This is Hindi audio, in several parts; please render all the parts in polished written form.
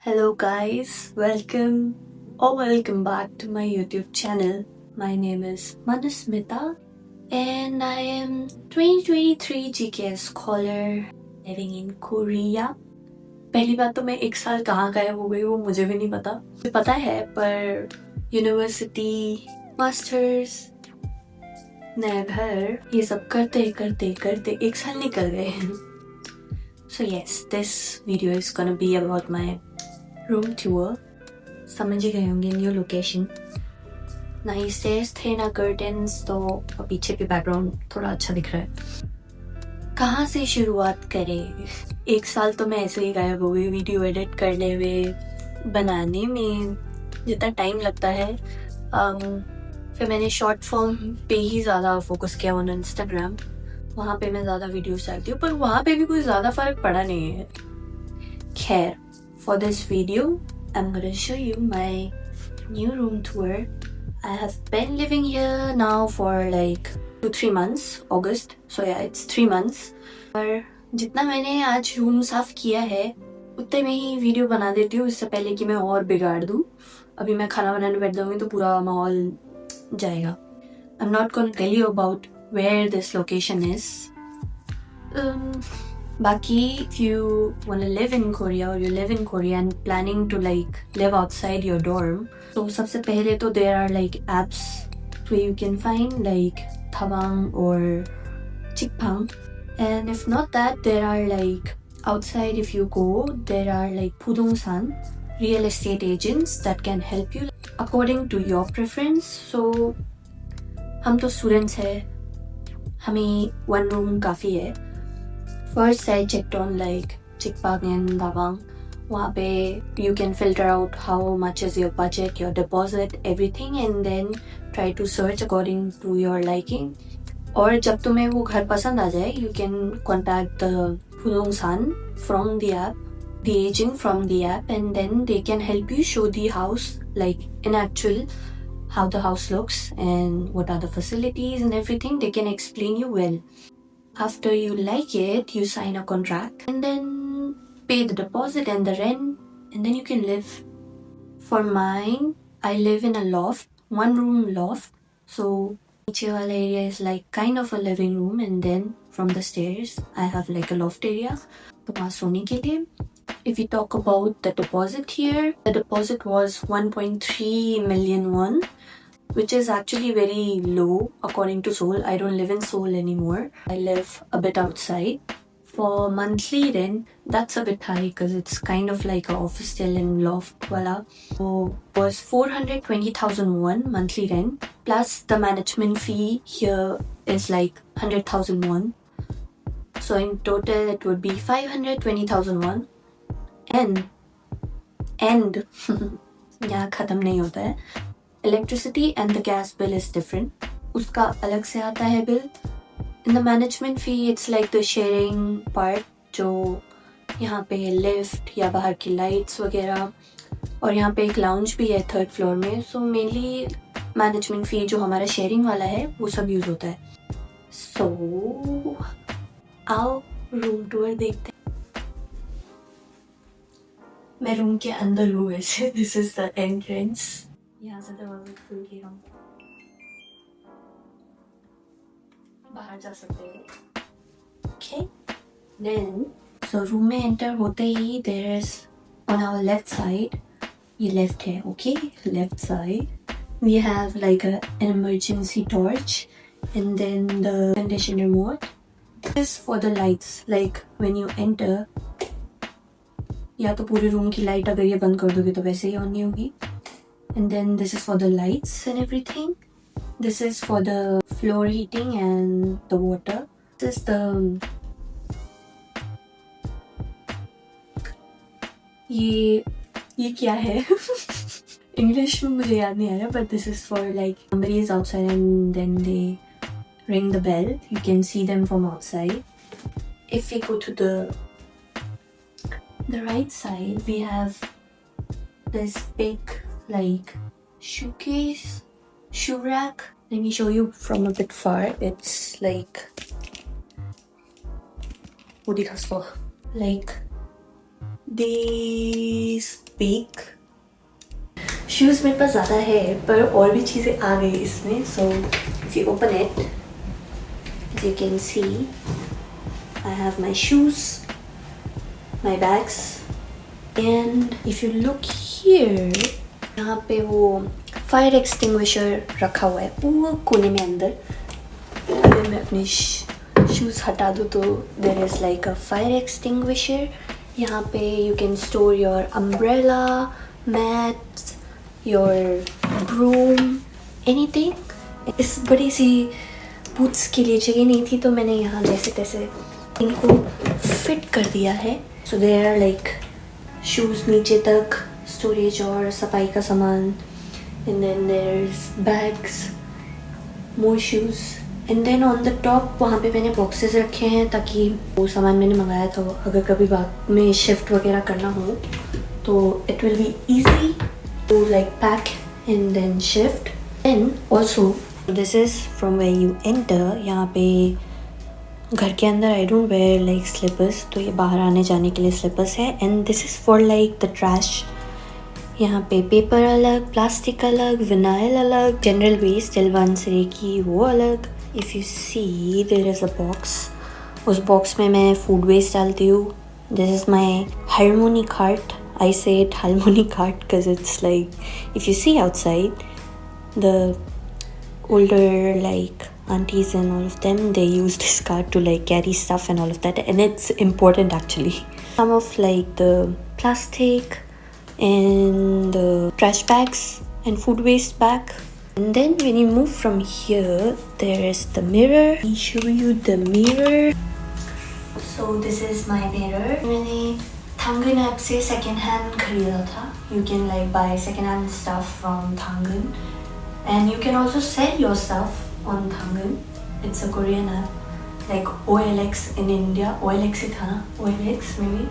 Hello guys, welcome back to my YouTube channel. My name is Manasmita and I am 2023 GKS scholar living in Korea. पहली बात तो मैं एक साल कहाँ गायब हो गई वो मुझे भी नहीं पता. मुझे पता है पर यूनिवर्सिटी, मास्टर्स, नया घर ये सब करते करते करते एक साल निकल गए. So yes, this video is gonna be about my room tour. समझ ही गए होंगे न्यू लोकेशन. ना ही स्टेयर्स थे ना कर्टन्स, तो पीछे भी बैकग्राउंड थोड़ा अच्छा दिख रहा है. कहाँ से शुरुआत करें? एक साल तो मैं ऐसे ही गायब हो गई वीडियो एडिट करने में, बनाने में जितना टाइम लगता है. फिर मैंने शॉर्ट फॉर्म पे ही ज़्यादा फोकस किया ऑन इंस्टाग्राम. वहाँ पे मैं ज़्यादा वीडियोस डालती हूँ पर वहाँ पे भी कोई ज़्यादा फर्क पड़ा नहीं है. खैर, for this video, I'm gonna show you my new room tour. I have been living here now for like 2-3 months, August. So yeah, it's 3 months. और जितना मैंने आज रूम साफ किया है उतने में ही वीडियो बना देती हूँ इससे पहले कि मैं और बिगाड़ दूँ. अभी मैं खाना बनाने बैठ जाऊँगी तो पूरा माहौल जाएगा. I'm not gonna tell you about where this location is. Baki, if you want to live in Korea or you live in Korea and planning to like live outside your dorm, so सबसे पहले तो there are like apps where you can find like Thabang or Chikpang, and if not that, there are like outside if you go, there are like Pudongsan real estate agents that can help you according to your preference. So हम तो students हैं, हमें one room काफ़ी है. First, I checked on like Chikpang and Dabang. वहाँ पे you can filter out how much is your budget, your deposit, everything, and then try to search according to your liking. और जब तुम्हें वो घर पसंद आ जाए, you can contact the Pudongsan from the app, the agent from the app, and then they can help you show the house like in actual how the house looks and what are the facilities and everything. They can explain you well. After you like it, you sign a contract and then pay the deposit and the rent, and then you can live. For mine, I live in a loft, one room loft. So each area is like kind of a living room, and then from the stairs, I have like a loft area. If you talk about the deposit here, the deposit was 1.3 million won, which is actually very low according to Seoul. I don't live in Seoul anymore. I live a bit outside. For monthly rent, that's a bit high because it's kind of like an office still in loft wala. So was 420,000 won monthly rent, plus the management fee here is like 100,000 won. So in total it would be 520,000 won. And यहाँ खत्म नहीं होता है. Electricity and the gas bill is different. उसका अलग से आता है bill. In the management fee, it's like the sharing part जो यहाँ पे lift या बाहर की lights वगैरह, और यहाँ पे एक lounge भी है third floor में. So mainly management fee जो हमारा sharing वाला है वो सब use होता है. So आओ room tour देखते हैं. मैं room के अंदर हूँ वैसे. This is the entrance. यहाँ से दरवाजा खोल के हम बाहर जा सकते हैं. Okay. Then, so room में enter होते ही there is on our left side, ये left है, okay? Left side, we have like an emergency torch, and then the condition remote. This is for the lights. Like when you enter, या तो पूरे room की light अगर ये बंद कर दोगे तो वैसे ही on नहीं होगी. And then this is for the lights and everything. This is for the floor heating and the water. This is the ये क्या है? English में मुझे याद नहीं आ रहा, but this is for like somebody is outside and then they ring the bell. You can see them from outside. If we go to the right side, we have this big like shoe rack. Let me show you from a bit far. It's like these big shoes मेरे पास ज़्यादा है पर और भी चीज़ें आ गई इसमें. So if you open it, as you can see, I have my shoes, my bags, and if you look here, यहाँ पे वो फायर एक्सटिंग्विशर रखा हुआ है वो कोने में अंदर. अगर मैं अपनी शूज़ हटा दूँ तो there is like a fire extinguisher. यहाँ पे you can store your umbrella, mats, your broom, anything. इस बड़ी सी बूट्स के लिए जगह नहीं थी तो मैंने यहाँ जैसे तैसे इनको फिट कर दिया है. So there are like shoes नीचे तक, स्टोरेज और सफाई का सामान, and then there is bags, more shoes, and then on the top वहाँ पे मैंने बॉक्सेस रखे हैं ताकि वो सामान मैंने मंगाया था अगर कभी बाद में शिफ्ट वगैरह करना हो तो it will be easy to like pack and then shift. And also this is from where you enter. यहाँ पे घर के अंदर I don't wear like slippers, तो ये बाहर आने जाने के लिए स्लीपर्स है. And this is for like the trash. यहाँ पे पेपर अलग, प्लास्टिक अलग, विनाइल अलग, जनरल वेस्ट जलवानसरे की वो अलग. If you see there is a box. उस बॉक्स में मैं फूड वेस्ट डालती हूँ. This is my harmony cart. I say it harmony cart because it's like if you see outside the older like aunties and all of them, they use this cart to like carry stuff and all of that, and it's important actually. Some of like the plastic and the trash bags and food waste bag. And then when you move from here, there is the mirror. Let me show you the mirror. So this is my mirror. मैंने Tangan app से second hand खरीदा था. You can like buy second hand stuff from Tangan. And you can also sell your stuff on Tangan. It's a Korean app, like OLX in India. OLX ही था ना? OLX maybe.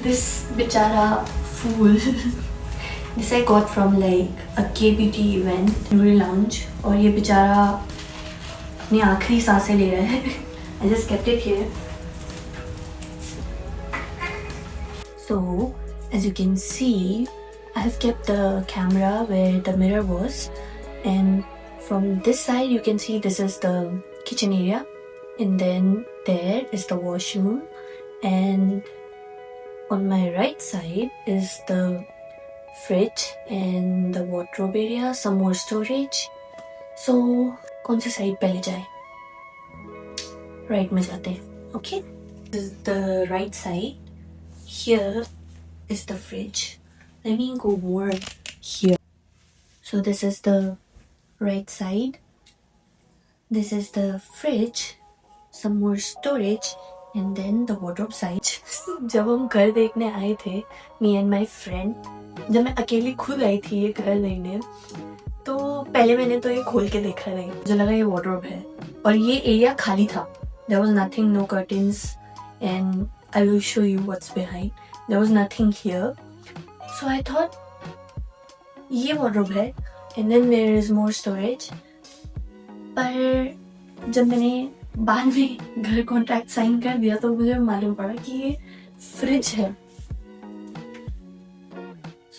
This बेचारा fool. This I got from like a KBT event, Nuri Lounge. और ये बेचारा अपनी आखिरी सांसें ले रहा है. I just kept it here. So as you can see, I have kept the camera where the mirror was, and from this side you can see this is the kitchen area, and then there is the washroom, and on my right side is the fridge and the wardrobe area, some more storage. So कौन सी side पहले जाए? Right में जाते हैं. Okay, this is the right side. Here is the fridge. Let me go more here. So this is the right side. This is the fridge, some more storage, and then the wardrobe side. जब हम घर देखने आए थे, me and my friend, जब मैं अकेली खुद आई थी ये घर देखने, तो पहले मैंने तो ये खोल के देखा नहीं. मुझे लगा ये wardrobe है और ये एरिया खाली था. There was nothing, no curtains, and I will show you what's behind. There was nothing here. So I thought ये wardrobe है and then there is more storage. पर जब मैंने बाद में घर कॉन्ट्रैक्ट साइन कर दिया तो मुझे मालूम पड़ा कि ये फ्रिज है.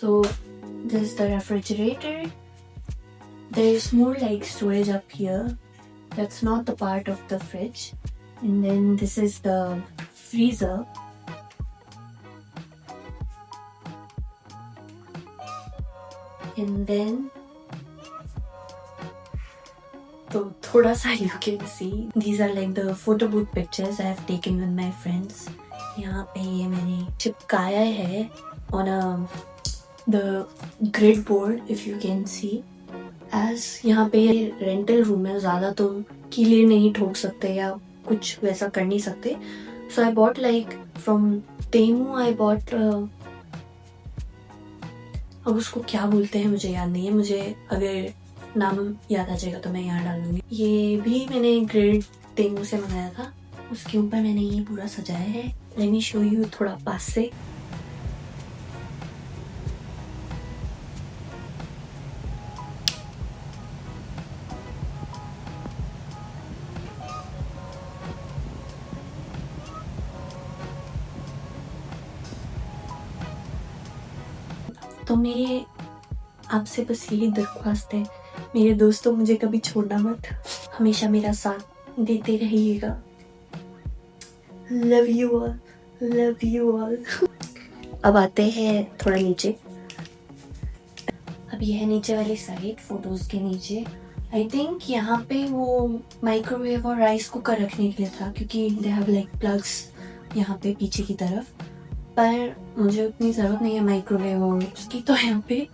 So this is the refrigerator. There is more like storage up here. That's not the part of the fridge. And then this is the freezer. And then तो थोड़ा सा you can see these are like the photo booth pictures I have taken with my friends. यहाँ पे ये मैंने चिपकाया है on the grid board if you can see. As यहाँ पे रेंटल रूम है, ज़्यादा तो कीले नहीं ठोक सकते या कुछ वैसा कर नहीं सकते. So I bought like from Temu. I bought अब उसको क्या बोलते हैं मुझे याद नहीं है. मुझे अगर नाम याद आ जाएगा तो मैं यहाँ डाल दूँगी. ये भी मैंने ग्रिड तेमू से मंगाया था. उसके ऊपर मैंने ये पूरा सजाया है. लेट मी शो यू थोड़ा पास से. तो मेरे आपसे बस यही दरख्वास्त है, मेरे दोस्तों मुझे कभी छोड़ना मत, हमेशा मेरा साथ देते रहिएगा। Love you all, love you all. अब आते हैं थोड़ा नीचे। अब यह है नीचे वाली साइड, फोटोज के नीचे। आई थिंक यहाँ पे वो माइक्रोवेव और राइस कुकर रखने के लिए था, क्योंकि दे हैव लाइक प्लग्स यहाँ पे पीछे की तरफ, पर मुझे उतनी ज़रूरत नहीं है माइक्रोवेव और उसकी। तो यहाँ पे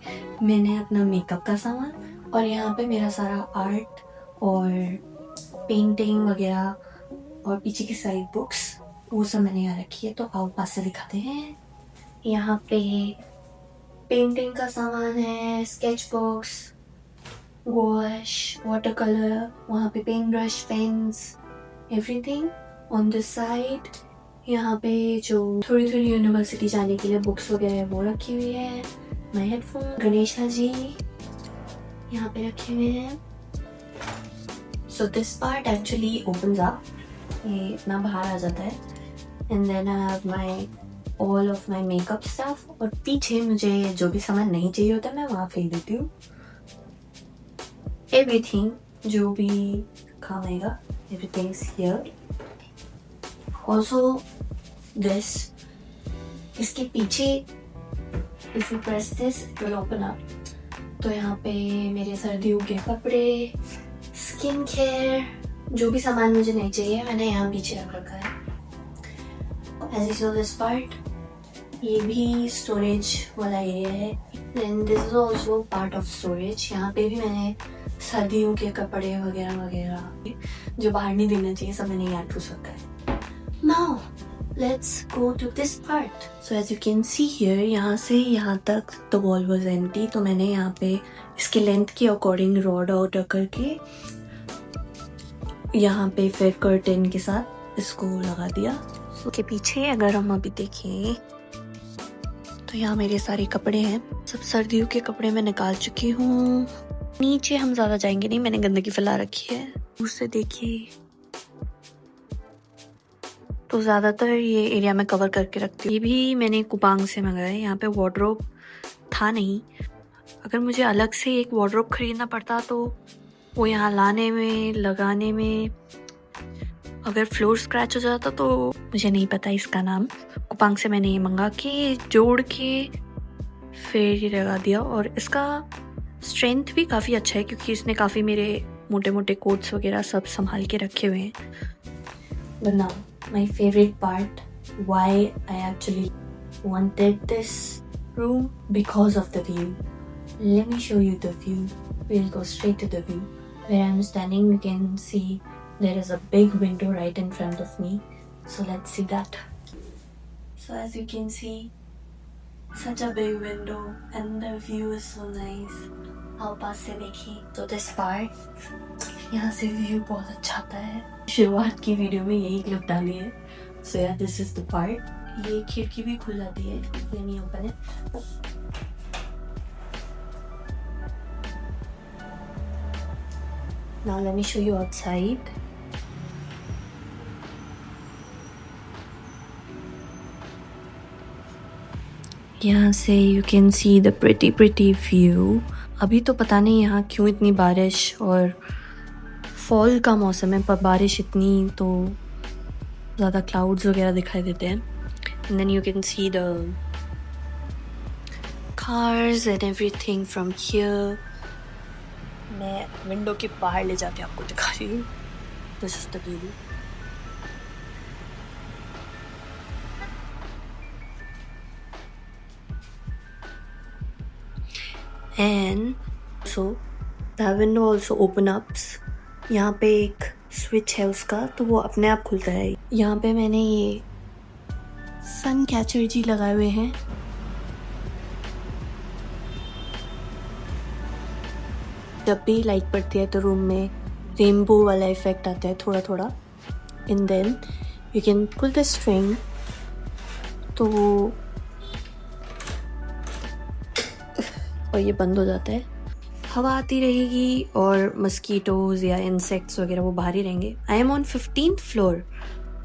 मैंने अपना मेकअप का सामान और यहाँ पे मेरा सारा आर्ट और पेंटिंग वगैरह और पीछे की साइड बुक्स, वो सब मैंने यहाँ रखी है। तो आओ पास से दिखाते हैं। यहाँ पे पेंटिंग का सामान है, sketch box, wash, water colour, वहाँ पे pen brush, pens, everything on this side. यहाँ पे जो थोड़ी थोड़ी यूनिवर्सिटी जाने के लिए बुक्स वगैरह है वो रखी हुई है। माई हेडफोन, गणेश जी यहाँ पे रखे हुए हैं। So this part actually opens up, ये इतना बाहर आ जाता है। And then I have my all of my makeup stuff, और पीछे मुझे जो भी सामान नहीं चाहिए होता मैं वहाँ फेंक देती हूँ। एवरीथिंग जो भी काम आएगा, everything is here. Also this, इसके पीछे if you press this it will open up. तो यहाँ पे मेरे सर्दियों के कपड़े, स्किन केयर, जो भी सामान मुझे नहीं चाहिए मैंने यहाँ पीछे रख रखा है। As you so this part, ये भी स्टोरेज वाला एरिया है। Then this is also part of storage. यहाँ पे भी मैंने सर्दियों के कपड़े वगैरह वगैरह जो बाहर नहीं देना चाहिए सब मैंने यहाँ ठूस रखा है। Now let's go to this part. So as you can see here, यहाँ से यहाँ तक the wall was empty, तो मैंने यहाँ पे इसके लेंथ के अकॉर्डिंग रॉड आउट करके यहाँ पे फिर कर्टेन के साथ इसको लगा दिया। के पीछे अगर हम अभी देखें तो यहाँ मेरे सारे कपड़े हैं, सब सर्दियों के कपड़े मैं निकाल चुकी हूँ। नीचे हम ज्यादा जाएंगे नहीं, मैंने गंदगी फैला रखी है। उससे देखिए तो ज़्यादातर ये एरिया में कवर करके रखती हूँ। ये भी मैंने कुपांग से मंगाया है, यहाँ पे वार्डरोब था नहीं। अगर मुझे अलग से एक वार्डरोब खरीदना पड़ता तो वो यहाँ लाने में, लगाने में, अगर फ्लोर स्क्रैच हो जाता तो मुझे नहीं पता इसका नाम। कुपांग से मैंने ये मंगा के जोड़ के फिर ये लगा दिया, और इसका स्ट्रेंथ भी काफ़ी अच्छा है क्योंकि इसने काफ़ी मेरे मोटे मोटे कोट्स वगैरह सब संभाल के रखे हुए हैं। But now, my favorite part, why I actually wanted this room, because of the view. Let me show you the view. We'll go straight to the view. Where I'm standing, you can see there is a big window right in front of me. So let's see that. So as you can see, such a big window and the view is so nice. आओ पास से देखिए। तो this part, यहाँ से व्यू बहुत अच्छा आता है। शुरुआत की वीडियो में यही क्लिप डाली है। सो यार दिस इज द पार्ट। ये खिड़की भी खुल जाती है, ये नहीं ओपन है। Now let me show you outside. यहाँ से you can see the pretty view. अभी तो पता नहीं यहाँ क्यों इतनी बारिश, और फॉल का मौसम है पर बारिश इतनी तो ज़्यादा क्लाउड्स वगैरह दिखाई देते हैं। And then you can see the cars and everything from here. मैं विंडो के बाहर ले जाके आपको दिखा रही हूँ। This is the view. And so the window also open ups. यहाँ पे एक स्विच है उसका, तो वो अपने आप खुलता है। यहाँ पे मैंने ये सन कैचर जी लगाए हुए हैं। जब भी लाइट पड़ती है तो रूम में रेनबो वाला इफेक्ट आता है थोड़ा थोड़ा। And then you can pull the string, तो और ये बंद हो जाता है। हवा आती रहेगी और मस्कीटोज़ या इंसेक्ट्स वगैरह वो बाहर ही रहेंगे। I am on 15th floor,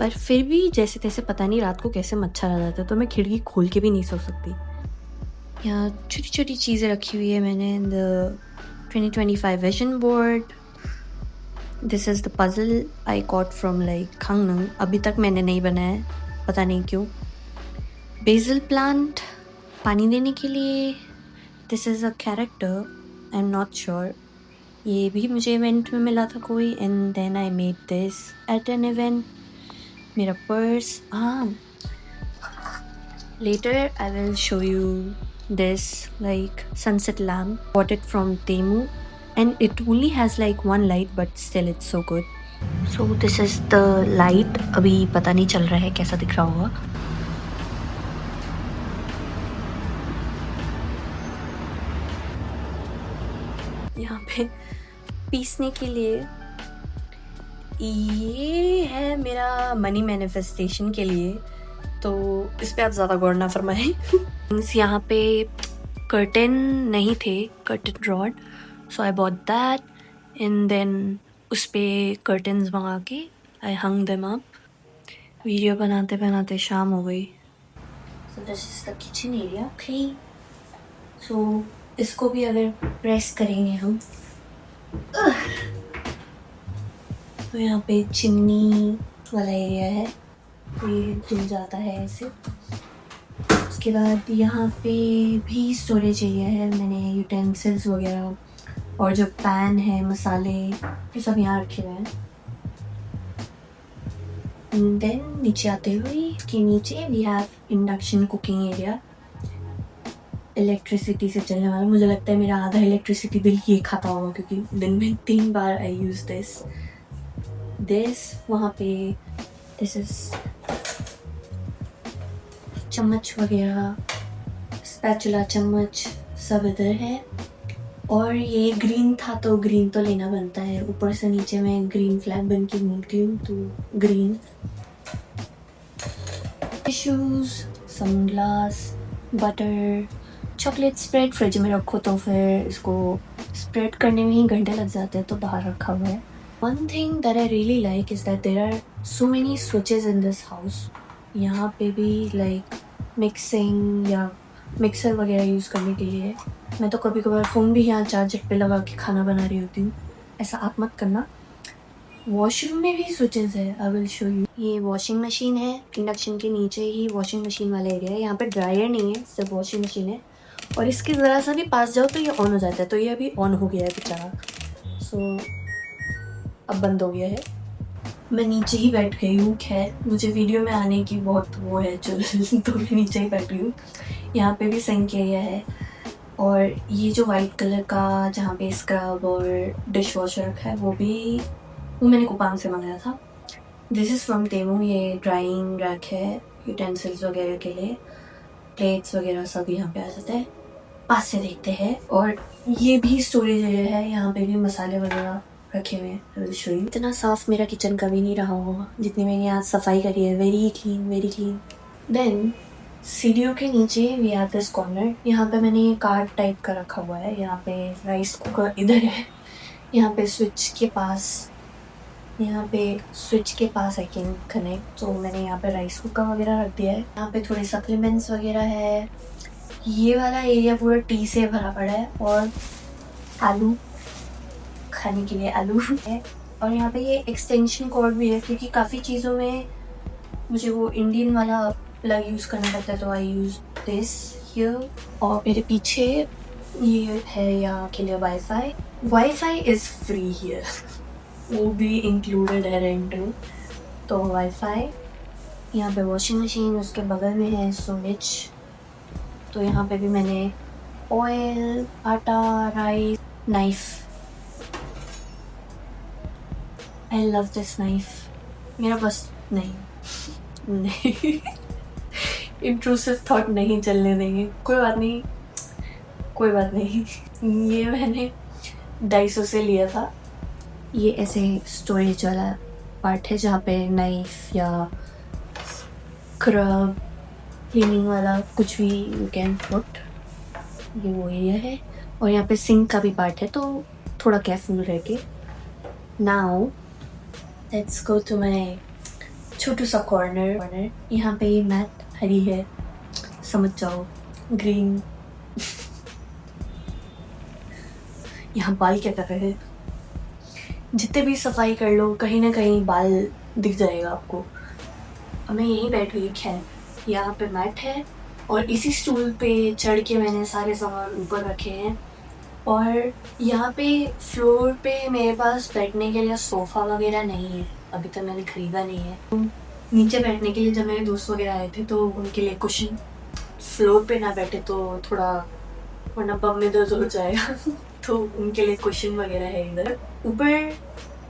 पर फिर भी जैसे तैसे पता नहीं रात को कैसे मच्छर आ जाता है, तो मैं खिड़की खोल के भी नहीं सो सकती। यहाँ छोटी छोटी चीज़ें रखी हुई है मैंने. The 2025 vision board. This is the puzzle I got from like खांगनंग. अभी तक मैंने नहीं बनाया, पता नहीं क्यों. बेसिल प्लांट पानी देने के लिए. This is a character, I am not sure. ये भी मुझे इवेंट में मिला था कोई. And then I made this at an event. मेरा पर्स. हाँ, later I will show you this like sunset lamp. Bought it from Temu and it only has like one light but still it's so good. So this is the light. अभी पता नहीं चल रहा है कैसा दिख रहा होगा. यहाँ पे पीसने के लिए ये है मेरा मनी मैनिफेस्टेशन के लिए, तो इस पे आप ज़्यादा गौर ना फरमाएं. यहाँ पे कर्टन नहीं थे, curtain rod, so I bought that and then उस पे कर्टन्स मंगा के I hung them up. Video बनाते बनाते शाम हो गई. So this is the kitchen area. Okay, so इसको भी अगर प्रेस करेंगे हम तो यहाँ पे चिमनी वाला एरिया है, ये खुल जाता है ऐसे. उसके बाद यहाँ पे भी स्टोरेज एरिया है. मैंने यूटेंसिल्स वगैरह और जो पैन है, मसाले, ये सब यहाँ रखे हुए हैं. देन नीचे आते हुए के नीचे we have induction cooking area. Electricity से चलने वाला. मुझे लगता है मेरा आधा इलेक्ट्रिसिटी बिल ये खाता होगा क्योंकि दिन में 3 बार आई यूज़ दिस. वहाँ पे दिस इज चम्मच वगैरह, स्पैचुला, चम्मच सब इधर है. और ये ग्रीन था तो ग्रीन तो लेना बनता है. ऊपर से नीचे मैं ग्रीन फ्लैग बन के घूमती हूँ तो green. Tissues, sunglass, butter, chocolate spread. Fridge में रखो तो फिर इसको स्प्रेड करने में ही घंटे लग जाते हैं, तो बाहर रखा हुआ है. One thing that I really like is that there are so many switches in this house. यहाँ पे भी like mixing या मिक्सर वगैरह यूज़ करने के लिए. मैं तो कभी कभार फ़ोन भी यहाँ चार्जर पे लगा के खाना बना रही होती हूँ. ऐसा आप मत करना. वॉशरूम में भी स्विचेस है, आई विल शो यू. ये वॉशिंग मशीन है. इंडक्शन के नीचे ही वॉशिंग मशीन वाला एरिया है. यहाँ पे ड्रायर नहीं है, सिर्फ वॉशिंग मशीन है. और इसके ज़रा सा भी पास जाओ तो ये ऑन हो जाता है. तो ये अभी ऑन हो गया है बेचारा. सो अब बंद हो गया है. मैं नीचे ही बैठ गई हूँ. खैर, मुझे वीडियो में आने की बहुत वो है चल तो मैं नीचे ही बैठ गई हूँ. यहाँ पे भी सिंक एरिया है. और ये जो वाइट कलर का जहाँ पे स्क्रब और डिश वॉशर रखा है वो मैंने कुपान से मंगाया था. This is from Temu. ये ड्राइंग रैक है यूटेंसिल्स वगैरह के लिए. प्लेट्स वगैरह सब यहाँ पे आ जाते हैं. पास से देखते हैं. और ये भी स्टोरेज एरिया है. यहाँ पे भी मसाले वगैरह रखे हुए हैं. इतना साफ मेरा किचन कभी नहीं रहा होगा जितनी मैंने यहाँ सफाई करी है. Very clean, very clean. Then सीढ़ियों के नीचे वी हैव दिस कॉर्नर. यहाँ पे मैंने ये कार्ड टाइप का रखा हुआ है. यहाँ पे राइस कुकर इधर है. यहाँ पे स्विच के पास आई कैन कनेक्ट. तो मैंने यहाँ पे राइस कुकर वगैरह रख दिया है. यहाँ पे थोड़े सप्लीमेंट्स वगैरह है. ये वाला एरिया पूरा टी से भरा पड़ा है. और आलू खाने के लिए आलू है. और यहाँ पे ये एक्सटेंशन कॉर्ड भी है क्योंकि काफ़ी चीज़ों में मुझे वो इंडियन वाला प्लग यूज़ करना पड़ता है, तो आई यूज़ दिस हियर. और मेरे पीछे ये है यहाँ के लिए वाईफाई इज़ फ्री हियर. वो भी इंक्लूडेड है रेंट में. तो वाईफाई. यहाँ पे वॉशिंग मशीन, उसके बगल में है स्टोरेज. तो यहाँ पे भी मैंने ऑयल, आटा, rice, knife. I love this knife. मेरा बस नहीं इंट्रूसिव थॉट नहीं चलने देंगे. कोई बात नहीं. ये मैंने 250 से लिया था. ये ऐसे स्टोरेज वाला पार्ट है जहाँ पे नाइफ या स्क्रब, क्लीनिंग वाला कुछ भी यू कैन पुट. ये वो एरिया है. और यहाँ पे सिंक का भी पार्ट है, तो थोड़ा केयरफुल रह के. Now let's go to my छोटू सा कॉर्नर. यहाँ पे ये मैट हरी है, समझ जाओ. ग्रीन यहाँ बाल क्या कर रहे हैं? जितने भी सफाई कर लो कहीं ना कहीं बाल दिख जाएगा आपको। अब मैं यहीं बैठी हुई, खैर यहाँ पे मैट है और इसी स्टूल पे चढ़ के मैंने सारे सामान ऊपर रखे हैं। और यहाँ पे फ्लोर पे मेरे पास बैठने के लिए सोफ़ा वगैरह नहीं है, अभी तक मैंने ख़रीदा नहीं है। नीचे बैठने के लिए जब मेरे दोस्त वगैरह आए थे तो उनके लिए कुशन, फ्लोर पे ना बैठे तो थोड़ा वरना बम में दर्द हो जाएगा तो उनके लिए कुशन वगैरह है इधर। ऊपर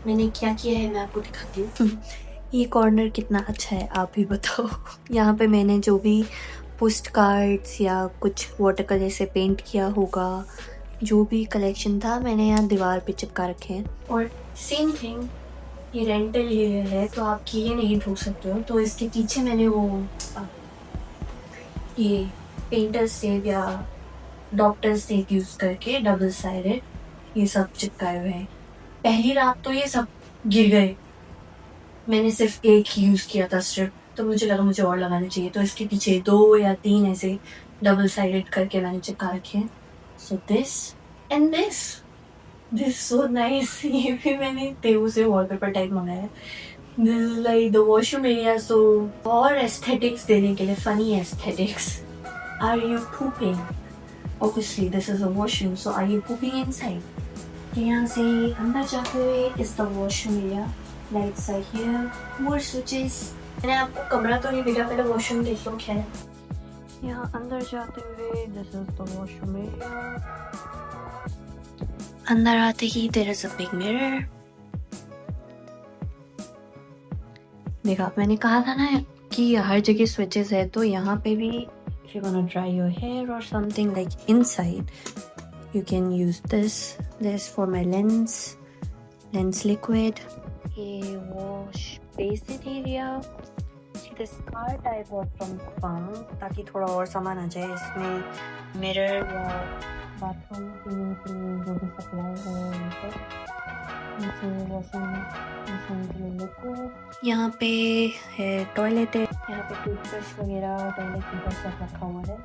मैंने क्या किया है मैं आपको दिखाती हूँ। ये कॉर्नर कितना अच्छा है आप ही बताओ। यहाँ पे मैंने जो भी पोस्ट कार्ड्स या कुछ वाटर कलर से पेंट किया होगा, जो भी कलेक्शन था मैंने यहाँ दीवार पे चिपका रखे हैं। और सेम थिंग ये रेंटल ये है तो आप कीड़े नहीं धो सकते हो, तो इसके पीछे मैंने वो ये पेंटर्स टेप या डॉक्टर्स टेप यूज़ करके डबल साइडेड ये सब चिपकाए हुए हैं। पहली रात तो ये सब गिर गए, मैंने सिर्फ एक ही यूज़ किया था स्ट्रिप, तो मुझे लगा मुझे और लगाना चाहिए, तो इसके पीछे 2 या 3 ऐसे डबल साइडेड करके मैंने चिपका रखे हैं। So this and this so nice. ये भी मैंने तेऊ से वॉलपेपर टाइप मंगाया है। This is like the washroom area, so और एस्थेटिक्स देने के लिए, funny aesthetics. Are you pooping? Obviously this is a washroom, so are you pooping inside? यहाँ से अंदर जाते हुए is the washroom area. Lights are here, more switches. मैंने आपको कमरा तो नहीं दिखा, पहले वॉशरूम देख लो। क्या है यहाँ अंदर जाते हुए this is the washroom area. अंदर आते ही there is a big mirror. देखा मैंने कहा था ना कि हर जगह switches है, तो यहाँ पे भी if you wanna dry your hair or something like inside, you can use this. This for my lens liquid. ये wash basin area. This cart I bought from farm ताकि थोड़ा और सामान आ जाए इसमें। मिरर या बाथरूम के जो भी सप्लाई है यहाँ पे है टॉयलेट है, यहाँ पे टूथब्रश वगैरह टॉयलेट पेपर सब रखा हुआ है।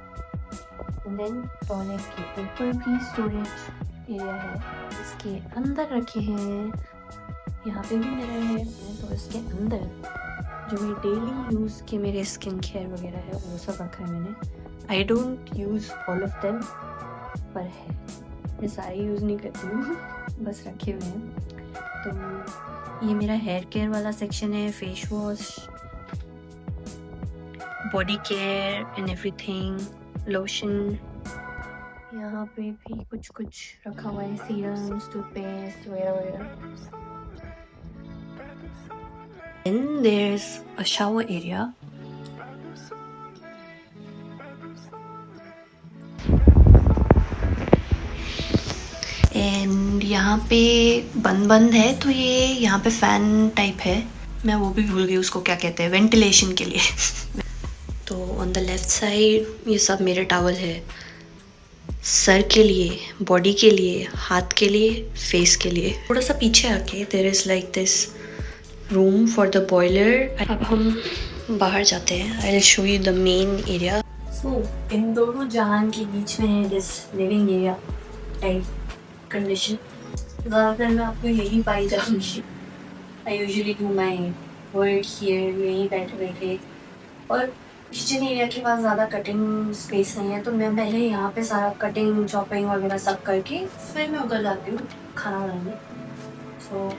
देन टॉयलेट के ऊपर भी स्टोरेज एरिया है, इसके अंदर रखे हैं। यहाँ पे भी मिरर है, तो इसके अंदर जो मेरे डेली यूज़ के मेरे स्किन केयर वगैरह है वो सब रखा है मैंने। I don't use all of them, पर है मैं सारे यूज़ नहीं करती हूँ, बस रखे हुए हैं। तो ये मेरा हेयर केयर वाला सेक्शन है, face wash, body care and everything, lotion. यहाँ पे भी कुछ रखा हुआ है, सीरम्स, टूथपेस्ट वगैरह वगैरह। Then there's a shower area. And यहाँ पे बंद है, तो ये यहाँ पे फ़ैन टाइप है, मैं वो भी भूल गई उसको क्या कहते हैं, वेंटिलेशन के लिए। तो ऑन द लेफ़्ट साइड ये सब मेरे टॉवल है, सर के लिए, बॉडी के लिए, हाथ के लिए, फेस के लिए। थोड़ा सा पीछे आके there is like this room for the boiler. अब हम बाहर जाते हैं, I will show you the main area. So इन दोनों जहान के बीच में है this living area type condition. ज़्यादातर मैं आपको यही पाई जाऊँगी। I usually do my work here, यहीं बैठे बैठे। और किचन एरिया के पास ज़्यादा कटिंग स्पेस नहीं है, तो मैं पहले यहाँ पे सारा कटिंग चॉपिंग वगैरह सब करके फिर मैं उधर जाती हूँ खाना बनाने। So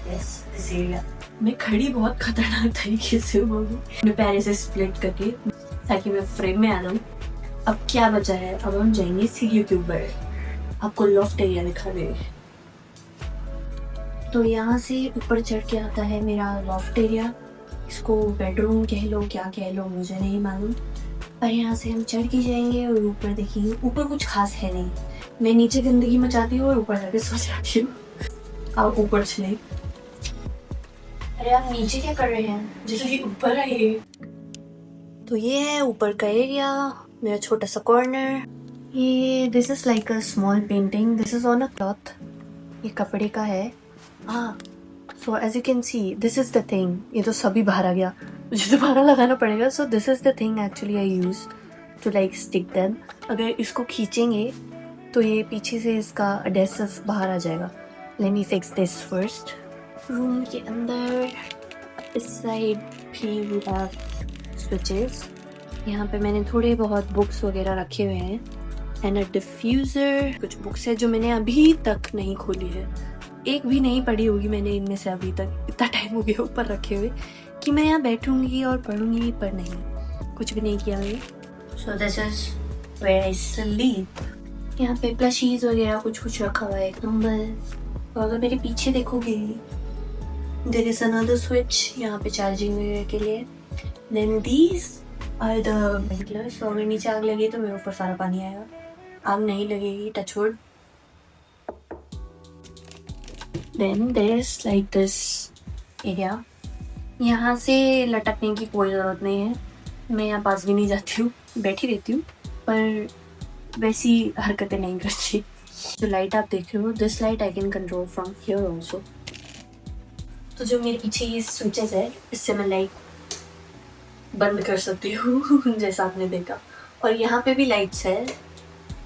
yes this area. मैं खड़ी बहुत खतरनाक तरीके से होगी, मैं पैर से स्प्लिट करके ताकि मैं फ्रेम में आ जाऊँ। अब क्या बचा है, अब हम जाएंगे सीढ़ियों के ऊपर, आपको लॉफ्ट एरिया दिखा देंगे। तो यहाँ से ऊपर चढ़ के आता है मेरा लॉफ्ट एरिया, इसको बेडरूम कह लो क्या कह लो मुझे नहीं मालूम, पर यहाँ से हम चढ़ के जाएंगे और ऊपर देखेंगे। ऊपर कुछ खास है नहीं, मैं नीचे गंदगी मचाती हूँ और ऊपर जाके सो जाती हूँ। आप ऊपर चले। अरे आप नीचे क्या कर रहे हैं, जैसे ऊपर आइए। तो ये है ऊपर का एरिया, मेरा छोटा सा कॉर्नर। ये this is like a small painting, this is on a cloth, ये कपड़े का है। हाँ, so as you can see this is the thing. ये तो सभी बाहर आ गया, मुझे दोबारा लगाना पड़ेगा। सो this is the thing actually I use to like stick them. अगर इसको खींचेंगे तो ये पीछे से इसका adhesive बाहर आ जाएगा. Let me fix this first. Room के अंदर इस साइड भी we have switches. यहाँ पे मैंने थोड़े बहुत बुक्स वगैरह रखे हुए हैं एंड अ डिफ्यूज़र. कुछ बुक्स है जो मैंने अभी तक नहीं खोली है, एक भी नहीं पढ़ी होगी मैंने इनमें से अभी तक. इतना टाइम हो गया ऊपर रखे हुए कि मैं यहाँ बैठूंगी और पढ़ूंगी, पर नहीं, कुछ भी नहीं किया मैंने. So this is where I sleep. यहाँ पे प्लशीज वगैरह कुछ कुछ रखा हुआ है, कंबल. और अगर मेरे पीछे देखोगे देयर इज अनदर स्विच यहाँ पे चार्जिंग वगैरह के लिए. Then these are the sprinklers. तो अगर नीचे आग लगी तो मेरे ऊपर सारा पानी आएगा. आग नहीं लगेगी, touch wood. Then there is like this area. यहाँ से लटकने की कोई ज़रूरत नहीं है, मैं यहाँ पास भी नहीं जाती हूँ, बैठी रहती हूँ, पर वैसी हरकतें नहीं करती. जो लाइट आप देख रहे हो, this light I can control from here also. तो जो मेरे पीछे ये स्विचेस है, इससे मैं लाइट बंद कर सकती हूँ जैसा आपने देखा. और यहाँ पे भी लाइट्स है,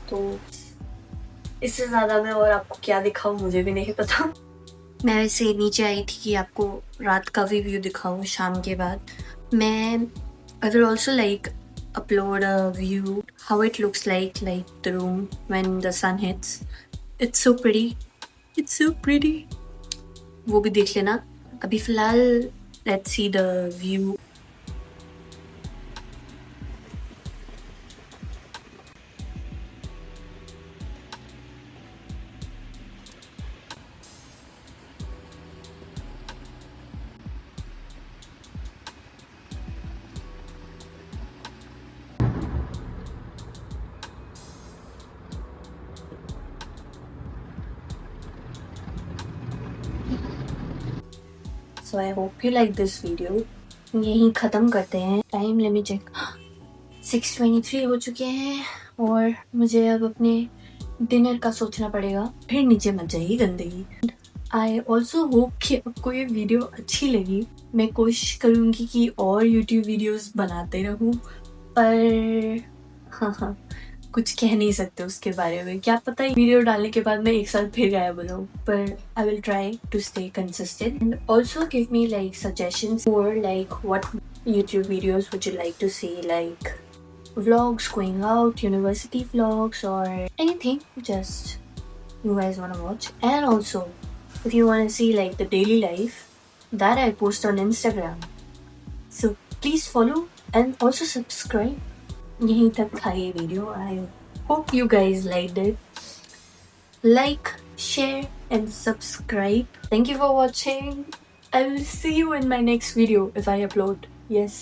तो इससे ज़्यादा मैं और आपको क्या दिखाऊँ मुझे भी नहीं पता. मैं वैसे नीचे आई थी कि आपको रात का भी व्यू दिखाऊँ शाम के बाद. मैं I will also like upload a view how it looks like the room when the sun hits. It's so pretty, it's so pretty. वो भी देख लेना. अभी फिलहाल let's see the view. So I hope you like this video. यहीं ख़त्म करते हैं. टाइम लेट मी चेक, 6:23 हो चुके हैं और मुझे अब अपने डिनर का सोचना पड़ेगा. फिर नीचे मच जाएगी गंदगी. आई ऑल्सो होप कि आपको ये वीडियो अच्छी लगी. मैं कोशिश करूँगी कि और यूट्यूब वीडियोस बनाते रहूँ, पर हाँ, कुछ कह नहीं सकते उसके बारे में. क्या पता वीडियो डालने के बाद मैं एक साल फिर गायब हो जाऊँ, पर I will try to stay consistent. And also give me like suggestions for like what YouTube videos would you like to see, like vlogs, going out, university vlogs, or anything just you guys want to watch. And also if you want to see like the daily life that I post on Instagram, so please follow and also subscribe. यहीं तक था ये video. I hope you guys liked it. Like, share and subscribe. Thank you for watching. I will see you in my next video if I upload. Yes.